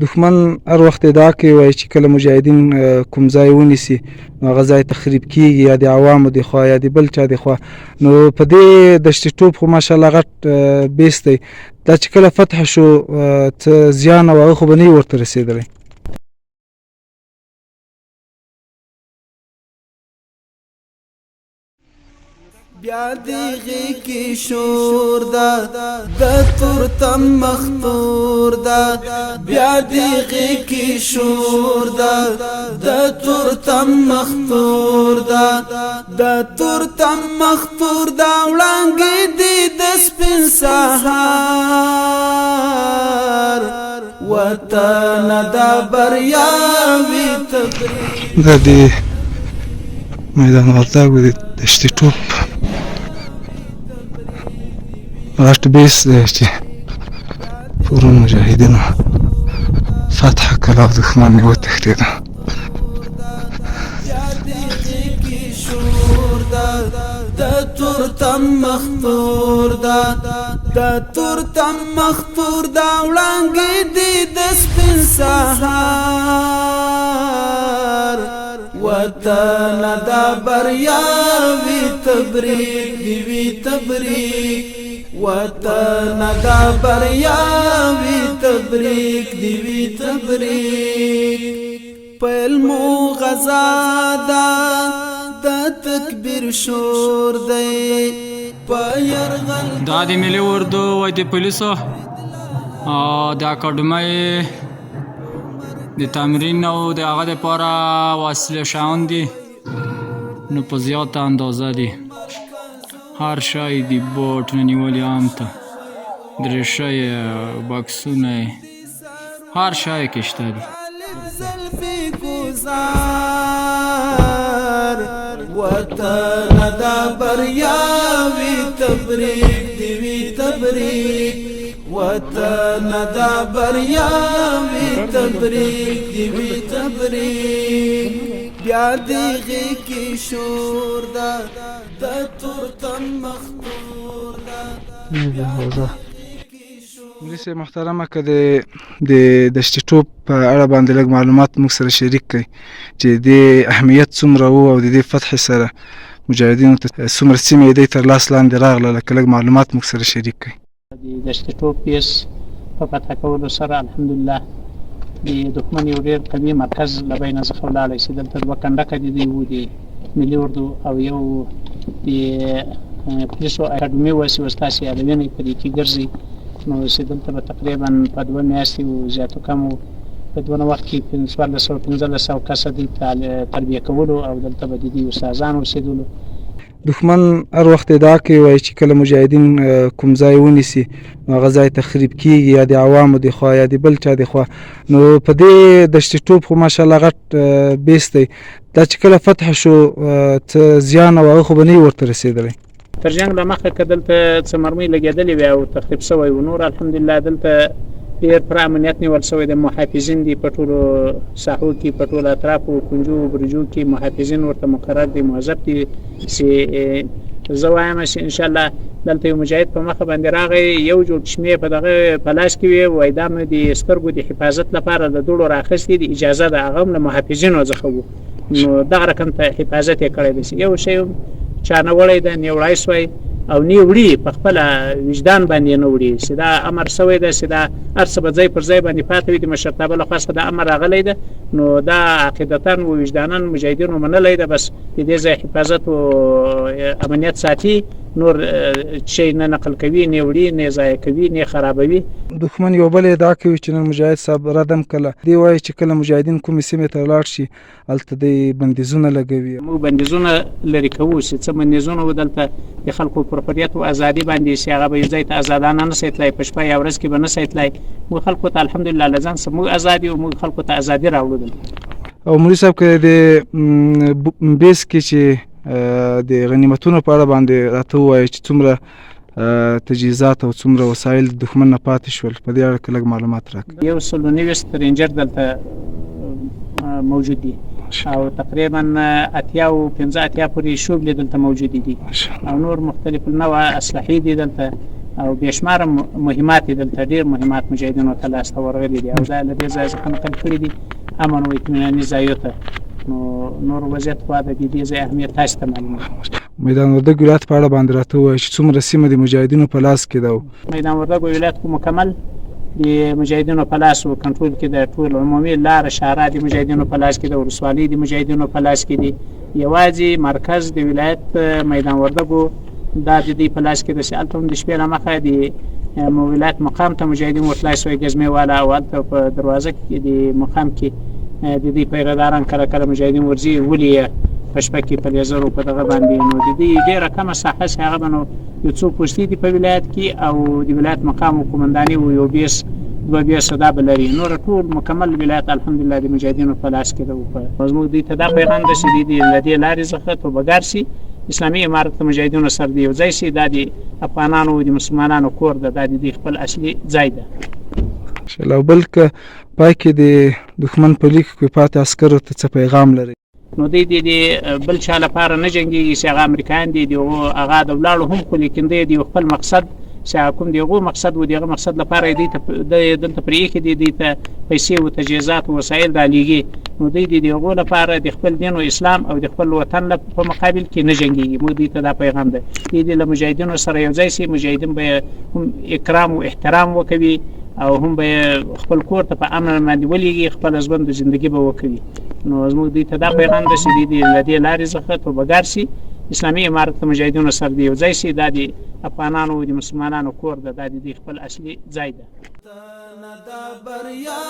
دښمن هر وخت ادعا کوي وایي چې کله مجاهدین کوم ځای ونیسي نو هغه ځای تخریب کیږي یا د عوامو د خوا یا د بل چا د خوا. نو په دې دشت ټوپ خو ماشاءالله غټ بیس دی. دا چې کله فتح شو څه زیان او هغه خو به نه وي ورته رسېدلی. بیا دیغی کی شور دا د تورتم مختور دا بیا دیغی کی شور دا د تورتم مختور دا د تورتم مختور دا وړانګې دی د سپین سهار وطن دا بریاوي تبریک دا د میدان وردګو د دشت ټوپ غټ بیس دی چې پرون مجاهدینو فتح کړه او دښمن یې وتښتېده. د تورتم مختور دا د تورتم مختور دا وړانګې دی د سپین سهار وطن دا بریاوي تبریک دی وی تبریک وطن دا بریاوي تبریک دی وی تبریک پلمو غزا دا د تکبیر شور دی پيرغل دا د ملي اردو و د پولیسو د اکاډمۍ د تمرین او د هغه دپاره وسیله شیان دي نو په زیاته اندازه دي. هر شی د بوټ نه نیولي عام ته درېشۍ بکسونه هر شی کې شته دي. زلفي گزار وطن دا بریاوي تبریک دی وی تبریک وطن دا بریاوي تبریک دی وی تبریک بیا دیغی کی شور دا د تورتم مختور دا مولوي صاحب محترمه که د دشت ټوپ په اړه باندې لږ معلومات موږ سره شریک کړئ چې د اهمیت څومره و او د دې فتح سره مجاهدینو ته څومره سیمې دی تر لاس لاندې راغله لکه لږ معلومات موږ سره شریک کړئ. د دشت ټوپ پیس په فتح کولو سره الحمدلله د دښمن یو ډېر قوي مرکز له بینه څخه ولاړی چې دلته دوه کنډکه د دوی وو د ملي اردو او یو د پولیسو اکاډمي وه چې استاسې علویانې په دې کې ګرځي نو چې دلته به تقریبا په 2 میاشتې و زیاتو کمو په دونه وخت کې 1415 کسه دلته تربیه کولو او دلته به د دې استادان اوسېدلو. دښمن هر وخت ادعا کوي وایي چې کله مجاهدین کوم ځای ونیسي نو هغه ځای تخریب کیږي یا د عوامو د خوا یا د بل چا د خوا. نو په دې دشت ټوپ خو ماشاءالله غټ بیس دی. دا چې کله فتح شو څه زیان او هغه خو به نه وي ورته رسېدلی. تر جنګ له مخکې که دلته څه مرمۍ لګېدلې وي او تخریب شوی و نور الحمدلله دلته ډېر پوره امنیت نیول شوی دی. محافظین دي په ټولو ساحو کې په ټولو اطرافو کنجو برجو کې محافظین ورته مقرر دي موظف دي چې زه وایم چې انشاءالله دلته یو مجاهد په مخه باندې راغی یو جوړ چشمې په دغه په لاس کې وي وایي دا مې د سترګو د حفاظت لپاره د دوړو رااخیستې د اجازه ده هغه هم له محافظینو څخه و نو دغه رقم ته حفاظت یې کړی دی چې یو شی چا نه وړی ده نه وړی سوی او نه وړي په خپله وجدان باندې نه وړي چې دا امر سوی ده چې دا هر څه به ځای پر ځای باندې پاتې وي د مشرتابه له خوا څخه دا امر راغلی ده نو دا عقیدتا و وجدانا مجاهدینو منلی ده بس د دې ځای حفاظت و امنیت ساتي نور شی نه نقل کوي نه وړي نه ضایع کوي نه خرابوي. دښمن یو بل ادعا کوي چې نن مجاهد صاحب ردم کله دی وایي چې کله مجاهدین کومې سیمې ته ولاړ شي هلته دی بندیزونه لګوي. موږ بندیزونه لرې کوو چې څه بندیزونه و دلته د خلکو پروپریت و ازادي باندې چې هغه به یو ځای ته ازادانه نه سي تللی په شپه یا ورځ کې به نه سي تللی موږ خلکو ته الحمدلله له ځان څخه موږ ازاد یو موږ خلکو ته ازادي راوړو دلته. او مولوي صاحب که د بیس کې چې د غنیمتونو په اړه باندې راته ووایي چې څومره تجهیزات او څومره وسایل د دښمن نه پاتې شول په دې اړه کې لږ معلومات راکړه. 190 رینجر دلته موجود دي او تقریبا 85 پورې شوبلې دلته موجودې دي او نور مختلف النوع اسلحې دي دلته او بېشماره مهمات یې دلته ډېر مهمات مجاهدینو ته لاسته ورغلي دي او دا له دې ځایه څخه نقل کړي دي امن او اطمیناني ځایو ته. نو نور وضعیت خو د دې ځای اهمیت تاسو ته معلوم دی. میدان وردګ ولایت په اړه باندې راته ووایئ چې څومره سیمه د مجاهدینو په لاس کې ده؟ میدان وردګ ولایت خو مکمل د مجاهدینو په لاس او کنټرول کې د ټول عمومي لاره شارع د مجاهدینو په لاس کې د ولسوالۍ د مجاهدینو په لاس کې دي. یوازې مرکز د ولایت میدان وردګ دا د دې په لاس کې د هلته هم د شپې له مخه د ولایت مقام ته مجاهدین ورتلای سوی ګزمې والا او هلته په دروازه کې د مقام کې د دې پیرهداران کله کله مجاهدین ورځي ولي په شپه کې په لیزرو په دغه باندې. نو د دې ډېره کمه ساحه چې هغه به نو یو څو پوستې دي په ولایت کې او د ولایت مقام او قومنداني او یو بیس دوه بیسه دا به لري. نور ټول مکمل ولایت الحمدلله د مجاهدینو په لاس کې ده. زموږ دوی ته دا پیغام ده چې د دې لارې څخه توبهګار سي، اسلامي امارت د مجاهدینو سره د یو ځای سي. دا د افغانانو او د مسلمانانو کور ده، دا د خپل اصلي ځای ده. او بل که پای کې د دښمن په لیک کې پاتې عسکرو ته څه پیغام لري؟ نو دی د بل چا لپاره نه جنګېږي چې هغه امریکایان دي، هغه د ولاړو هم خو لیکن دی د خپل مقصد چې کوم د هغو مقصد و د هغه مقصد لپاره یې دلته پرېښي دي، دوی ته پیسې او تجهیزات او وسایل رالیږي. نو دوی د هغو لپاره د خپل دین او اسلام او د خپل وطن په مقابل کې نه جنګېږي. موږ دوی ته دا پیغام دی دوی له مجاهدینو سره یو ځای سي، مجاهدین به هم اکرام او احترام وکوي او هم به خپل کور ته په امن باندې ولېږي، خپل ژوند د زندګي به وکوي. نو زموږ دوی ته دا پیغام دی چې دوی له دې لارې څخه توبهګار سي، اسلامي امارت د مجاهدینو سره د یو ځای سي. دا د افغانانو او د مسلمانانو کور ده، دا د خپل اصلي ځای ده. دا بریا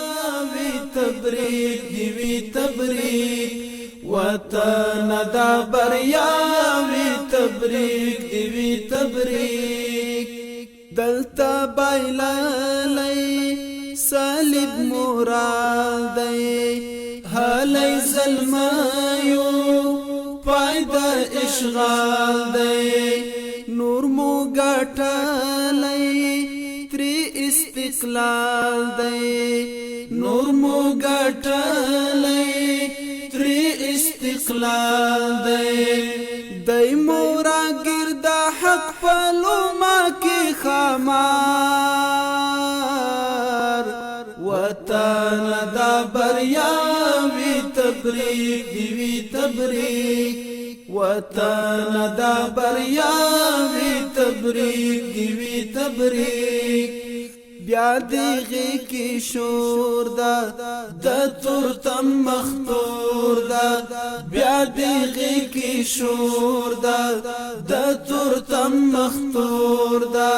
وی تبریک دی وی تبریک وطن دا بریا وی تبریک دی وی تبریک دلتا بایللی صلیب مرال دی حالی ظلمایو پایدا اشغال دی نور مو گاٹالی تری استقلال دی نور مو گاٹالی تری استقلال دی دی مورا گردا حق پلو ما کی خامار وطن دا بریا وی تبریک دی وی تبریک وطن دا بریا وی تبریک دی وی تبریک بیا دیغی کی شور دا د تورتم مختور دا بیا دیغی کی شور دا د تورتم مختور دا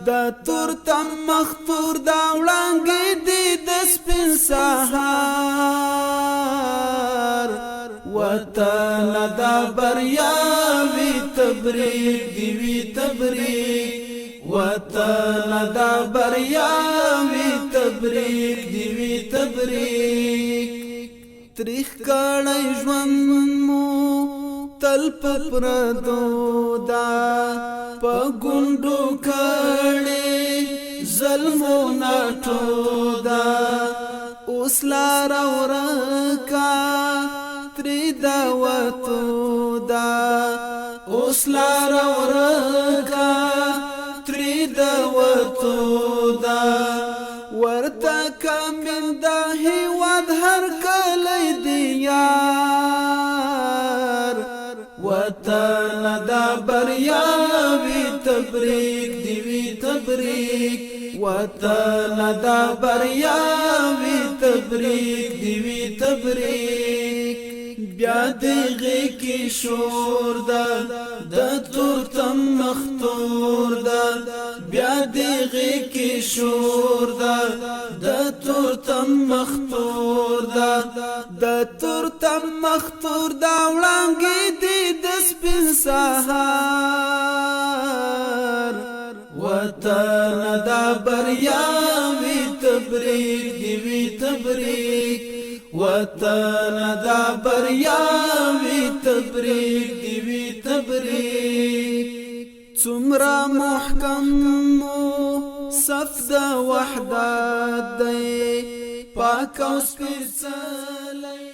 د تورتم مختور دا وړانګې دی د سپین سهار وطن دا بریا وی تبریک دی وی تبریک وطن دا بریا وی تبریک دی وی تبریک تریخ کړی ژوند مو تل پردو دا په ګوندو کړي ظلمونه ټو دا اوس لار ورکا تری دا وتو دا اوس لار ورکا تری دا وتو دا ورته کمن دا هیواد هر کلی دی یار وطن دا بریا وی تبریک دی وی تبریک وطن دا بریا وی تبریک دی وی تبریک بیا دیغی کی شور دا د تورتم مختور دا بیا دیغی کی شور دا د تورتم مختور دا د تورتم مختور دا وړانګې دی د سپین سهار وطن دا بریا وی تبریک دی وی تبریک وطن دا بریا وی تبریک دی وی تبریک څومره محکم مو صف د وحدت دی پاک او سپېڅلی